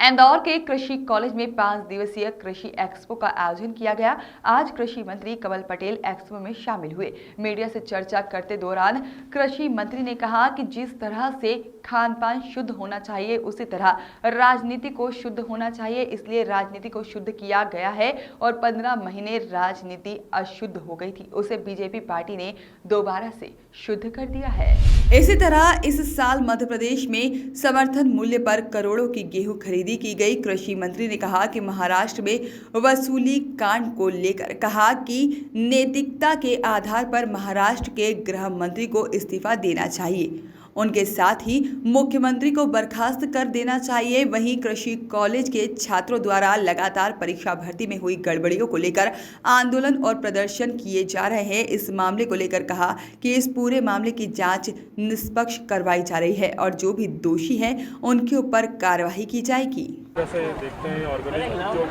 इंदौर के कृषि कॉलेज में 5 दिवसीय कृषि एक्सपो का आयोजन किया गया। आज कृषि मंत्री कमल पटेल एक्सपो में शामिल हुए। मीडिया से चर्चा करते दौरान कृषि मंत्री ने कहा कि जिस तरह से खान पान शुद्ध होना चाहिए उसी तरह राजनीति को शुद्ध होना चाहिए, इसलिए राजनीति को शुद्ध किया गया है और 15 महीने राजनीति अशुद्ध हो गई थी, उसे बीजेपी पार्टी ने दोबारा से शुद्ध कर दिया है। इसी तरह इस साल मध्य प्रदेश में समर्थन मूल्य पर करोड़ों की गेहूं खरीदी की गई। कृषि मंत्री ने कहा कि महाराष्ट्र में वसूली कांड को लेकर कहा कि नैतिकता के आधार पर महाराष्ट्र के गृह मंत्री को इस्तीफा देना चाहिए, उनके साथ ही मुख्यमंत्री को बर्खास्त कर देना चाहिए। वहीं कृषि कॉलेज के छात्रों द्वारा लगातार परीक्षा भर्ती में हुई गड़बड़ियों को लेकर आंदोलन और प्रदर्शन किए जा रहे हैं। इस मामले को लेकर कहा कि इस पूरे मामले की जांच निष्पक्ष करवाई जा रही है और जो भी दोषी हैं उनके ऊपर कार्रवाई की जाएगी। जैसे देखते हैं ऑर्गेनिक जो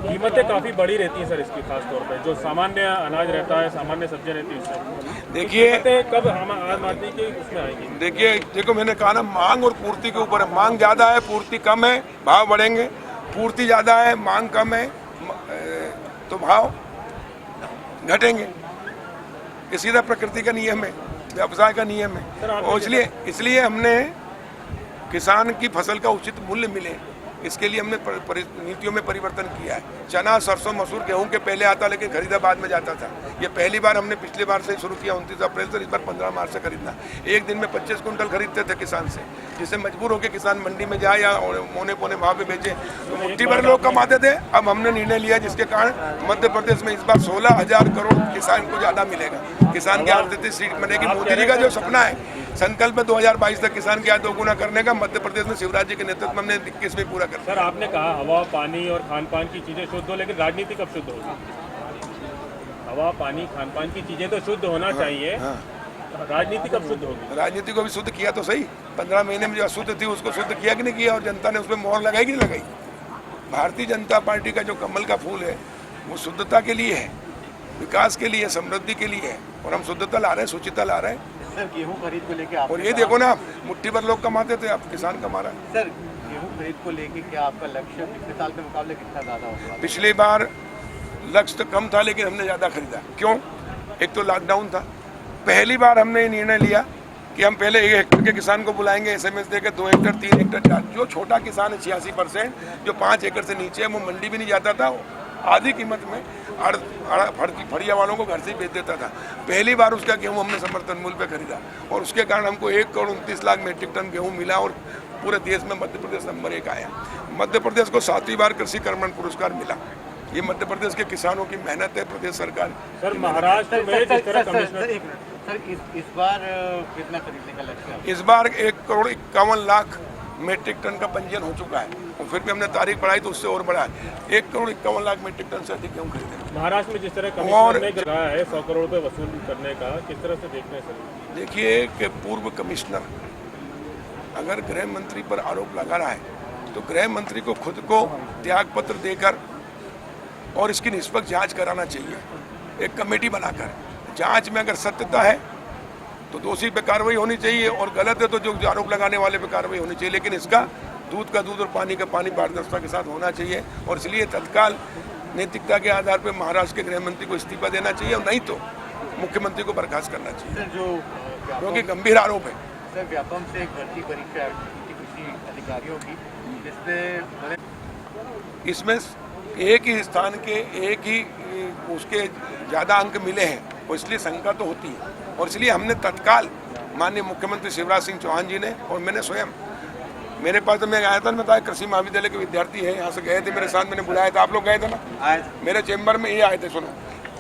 कीमतें काफ़ी बड़ी रहती हैं सर, इसकी खास तौर पे जो सामान्य अनाज रहता है, सामान्य सब्जियां रहती है उसमें देखिए कब हम आम आदमी की उसमें आएगी। देखो मैंने कहा ना, मांग और पूर्ति के ऊपर है। मांग ज़्यादा है, पूर्ति कम है, भाव बढ़ेंगे। पूर्ति ज़्यादा है, मांग कम है तो भाव घटेंगे। ये सीधा प्रकृति का नियम है, व्यवसाय का नियम है। और इसलिए हमने किसान की फसल का उचित मूल्य मिले, इसके लिए हमने नीतियों में परिवर्तन किया है। चना, सरसों, मसूर, गेहूं के पहले आता लेकिन खरीदा बाद में जाता था। ये पहली बार हमने पिछले बार से शुरू किया 29 अप्रैल से, इस बार 15 मार्च से खरीदना। एक दिन में 25 कुंटल खरीदते थे किसान से, जिससे मजबूर होकर किसान मंडी में जाए या मोने पौने भाव पे बेचे तो मुट्ठी भर लोग कमाते थे। अब हमने निर्णय लिया जिसके कारण मध्य प्रदेश में इस बार 16,000 करोड़ किसान को ज्यादा मिलेगा। किसान की आर्थिक सीट बनेगी। मोदी जी का जो सपना है, संकल्प 2022 तक किसान की आय दोगुना करने का, मध्य प्रदेश में शिवराज जी के नेतृत्व में हमने 21 में पूरा कर। सर आपने कहा हवा, पानी और खान पान की चीजें शुद्ध हो, लेकिन राजनीति कब शुद्ध होगी? हवा, पानी, खान पान की चीजें तो शुद्ध होना चाहिए। राजनीति कब शुद्ध होगी? राजनीति को भी शुद्ध किया तो सही। 15 महीने में जो अशुद्ध थी उसको शुद्ध किया कि नहीं किया, और जनता ने उसमें मोहर लगाई कि नहीं लगाई। भारतीय जनता पार्टी का जो कमल का फूल है वो शुद्धता के लिए है, विकास के लिए, समृद्धि के लिए है, और हम शुद्धता ला रहे हैं, शुचिता ला रहे हैं। सर गेहूं खरीद को लेके आप, और ये देखो ना, मुट्ठी भर लोग कमाते थे, अब किसान कमा रहा है। सर गेहूं खरीद को लेके क्या आपका लक्ष्य पिछले साल के मुकाबले कितना ज्यादा होगा? पिछली बार लक्ष्य तो कम था लेकिन हमने ज़्यादा खरीदा। क्यों? एक तो लॉकडाउन था। पहली बार हमने ये निर्णय लिया कि हम पहले 1 हेक्टेयर के किसान को बुलाएंगे, SMS देकर 2 हेक्टेयर, 3 हेक्टेयर, 4। जो छोटा किसान है 86%, जो 5 एकड़ से नीचे है, वो मंडी भी नहीं जाता था, आधी कीमत में फड़िया वालों को घर से ही बेच देता था। पहली बार उसका गेहूं हमने समर्थन मूल्य पे खरीदा और उसके कारण हमको 1 करोड़ 29 लाख मीट्रिक टन गेहूं मिला और पूरे देश में मध्य प्रदेश नंबर 1 आया। मध्य प्रदेश को 7वीं बार कृषि कर्मण पुरस्कार मिला। ये मध्य प्रदेश के किसानों की मेहनत है, प्रदेश सरकार। सर महाराष्ट्र में जिस तरह सर इस बार कितना खरीदने का लक्ष्य है? इस बार 1 करोड़ 51 लाख मीट्रिक टन का पंजीयन हो चुका है और फिर भी हमने तारीख बढ़ाई तो उससे और बढ़ा है। 1 करोड़ 51 लाख मीट्रिक टन से अधिक गेहूं खरीदे। महाराष्ट्र में जिस तरह कमिश्नर ने कहा है 100 करोड़ रुपए वसूल करने का, किस तरह से देखते हैं सर? देखिए कि पूर्व कमिश्नर अगर गृह मंत्री पर आरोप लगा रहा है तो गृह मंत्री को खुद को त्याग पत्र देकर और इसकी निष्पक्ष जांच कराना चाहिए। एक कमेटी बनाकर जांच में अगर सत्यता है तो दोषी पे कार्रवाई होनी चाहिए और गलत है तो जो आरोप लगाने वाले पे कार्रवाई होनी चाहिए। लेकिन इसका दूध का दूध और पानी का पानी पारदर्शिता के साथ होना चाहिए और इसलिए तत्काल नैतिकता के आधार पर महाराष्ट्र के गृह मंत्री को इस्तीफा देना चाहिए और नहीं तो मुख्यमंत्री को बर्खास्त करना चाहिए, क्योंकि गंभीर आरोप है। सर व्यापम से एक भर्ती परीक्षा कृषि अधिकारियों की, इसमें एक ही स्थान के एक ही उसके ज़्यादा अंक मिले हैं और इसलिए शंका तो होती है और इसलिए हमने तत्काल माननीय मुख्यमंत्री शिवराज सिंह चौहान जी ने और मैंने स्वयं, मेरे पास तो मैं आया था, मैं था कृषि महाविद्यालय के विद्यार्थी हैं, यहाँ से गए थे मेरे साथ, मैंने बुलाया था। आप लोग गए थे ना? मेरे चेम्बर में ये आए थे। सुनो,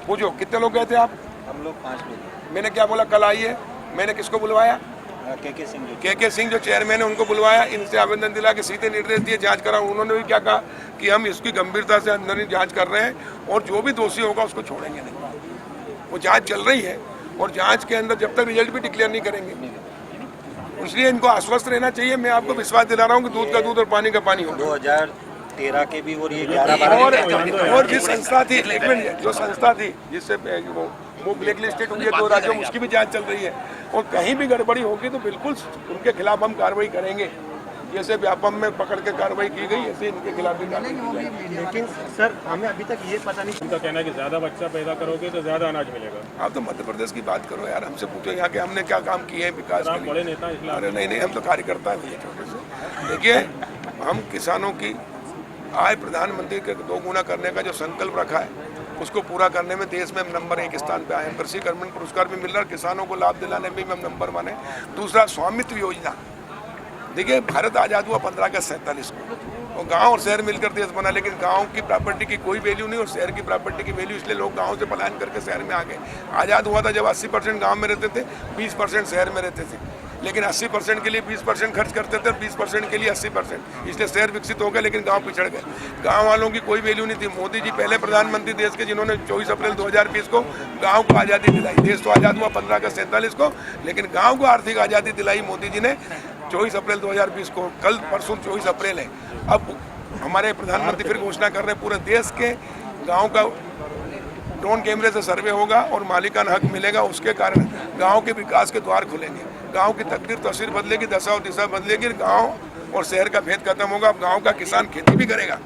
पूछो कितने लोग गए थे आप? हम लोग 5 लोग। मैंने क्या बोला, कल आइए। मैंने किसको बुलवाया? के सिंह जो चेयरमैन है उनको बुलवाया, इनसे आवेदन दिला के सीधे निर्देश दिए जांच करा। उन्होंने भी क्या कहा कि हम इसकी गंभीरता से अंदर जांच कर रहे हैं और जो भी दोषी होगा उसको छोड़ेंगे नहीं। वो जांच चल रही है और जांच के अंदर जब तक रिजल्ट भी डिक्लेयर नहीं करेंगे, इसलिए इनको आश्वस्त रहना चाहिए। मैं आपको विश्वास दिला रहा हूँ कि दूध का दूध और पानी का पानी होगा। 2013 के भी और ये 11-12 और जिस संस्था थी, एक मिनट, जो संस्था थी जिससे वो वो ब्लैक लिस्टेड हुई है 2 राज्यों में, उसकी भी जांच चल रही है। और कहीं भी गड़बड़ी होगी तो बिल्कुल उनके खिलाफ हम कार्रवाई करेंगे। जैसे व्यापम में पकड़ के कार्रवाई की गई ऐसे इनके खिलाफ भी कार्रवाई की जाएगी। लेकिन सर हमें अभी तक ये पता नहीं। उनका कहना है कि ज़्यादा बच्चा पैदा करोगे तो ज़्यादा अनाज मिलेगा। आप तो मध्य प्रदेश की बात करो यार, हमसे पूछो यहाँ के हमने क्या काम किए हैं विकास आप के बड़े लिए। नेता इसलिए अरे नहीं, हम तो कार्यकर्ता हैं भैया छोटे से। देखिए, हम किसानों की आय प्रधानमंत्री के 2 गुना करने का जो संकल्प रखा है उसको पूरा करने में देश में हम नंबर 1 स्थान पे आए हैं। कृषि कर्मण पुरस्कार भी मिल रहा है, किसानों को लाभ दिलाने में भी हम नंबर 1 है। दूसरा, स्वामित्व योजना। देखिए, भारत आज़ाद हुआ 15 अगस्त 47 को, और गांव और शहर मिलकर देश बना, लेकिन गांव की प्रॉपर्टी की कोई वैल्यू नहीं और शहर की प्रॉपर्टी की वैल्यू, इसलिए लोग गांव से पलायन करके शहर में आ गए। आज़ाद हुआ था जब 80% गाँव में रहते थे, 20% शहर में रहते थे, लेकिन 80% के लिए 20% खर्च करते थे, 20% के लिए 80%, इसलिए शहर विकसित हो गए लेकिन गांव पिछड़ गए। गांव वालों की कोई वैल्यू नहीं थी। मोदी जी पहले प्रधानमंत्री देश के जिन्होंने 24 अप्रैल 2020 को गांव को आज़ादी दिलाई। देश तो आज़ाद हुआ 15 अगस्त 47 को, लेकिन गांव को आर्थिक आज़ादी दिलाई मोदी जी ने 24 अप्रैल 2020 को। कल परसों 24 अप्रैल है। अब हमारे प्रधानमंत्री फिर घोषणा कर रहे हैं पूरे देश के गाँव का ड्रोन कैमरे से सर्वे होगा और मालिकाना हक मिलेगा। उसके कारण गांव के विकास के द्वार खुलेंगे, गांव की तकदीर तस्वीर बदलेगी, दशा और दिशा बदलेगी, गांव और शहर का भेद खत्म होगा। गांव का किसान खेती भी करेगा,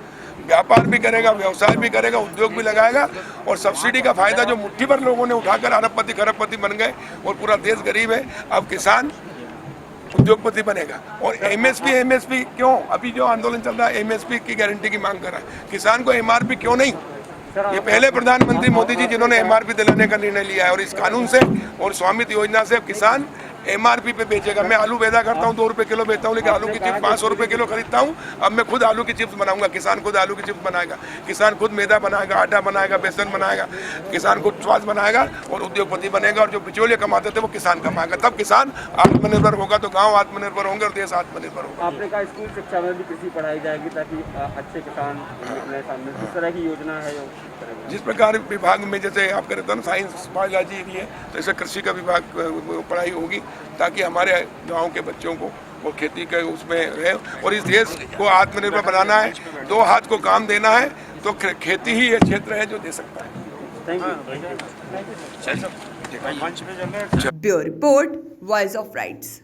व्यापार भी करेगा, व्यवसाय भी करेगा, उद्योग भी लगाएगा, और सब्सिडी का फायदा जो मुट्ठी भर लोगों ने उठाकर अरबपति खरबपति बन गए और पूरा देश गरीब है, अब किसान उद्योगपति बनेगा। और एमएसपी क्यों? अभी जो आंदोलन चल रहा है एमएसपी की गारंटी की मांग कर रहा है, किसान को एमआरपी क्यों नहीं? ये पहले प्रधानमंत्री मोदी जी जिन्होंने एमआरपी दिलाने का निर्णय लिया है, और इस कानून से और स्वामित्व योजना से किसान एमआरपी पे बेचेगा। मैं आलू पैदा करता हूँ 2 रुपए किलो बेचता हूँ, लेकिन आलू की चिप्स 500 रुपए किलो खरीदता हूँ। अब मैं खुद आलू की चिप्स बनाऊंगा, किसान खुद आलू की चिप्स बनाएगा, किसान खुद मैदा बनाएगा, आटा बनाएगा, बेसन बनाएगा, किसान खुद स्वाद बनाएगा और उद्योगपति बनेगा। और जो बिचौलिए कमाते थे वो किसान कमाएगा। तब किसान आत्मनिर्भर होगा तो गाँव आत्मनिर्भर होंगे और देश आत्मनिर्भर होगा। आपने कहा स्कूल शिक्षा में भी कृषि पढ़ाई जाएगी ताकि अच्छे किसान निकले सामने, किस तरह की योजना है जो जिस प्रकार विभाग में जैसे आप कहते हैं ना साइंस बायोलॉजी भी है, तो ऐसे कृषि का विभाग पढ़ाई होगी ताकि हमारे गांव के बच्चों को वो खेती के उसमें रहे। और इस देश को आत्मनिर्भर बनाना है, 2 हाथ को काम देना है, तो खेती ही ये क्षेत्र है जो दे सकता है। Bureau report, voice of rights.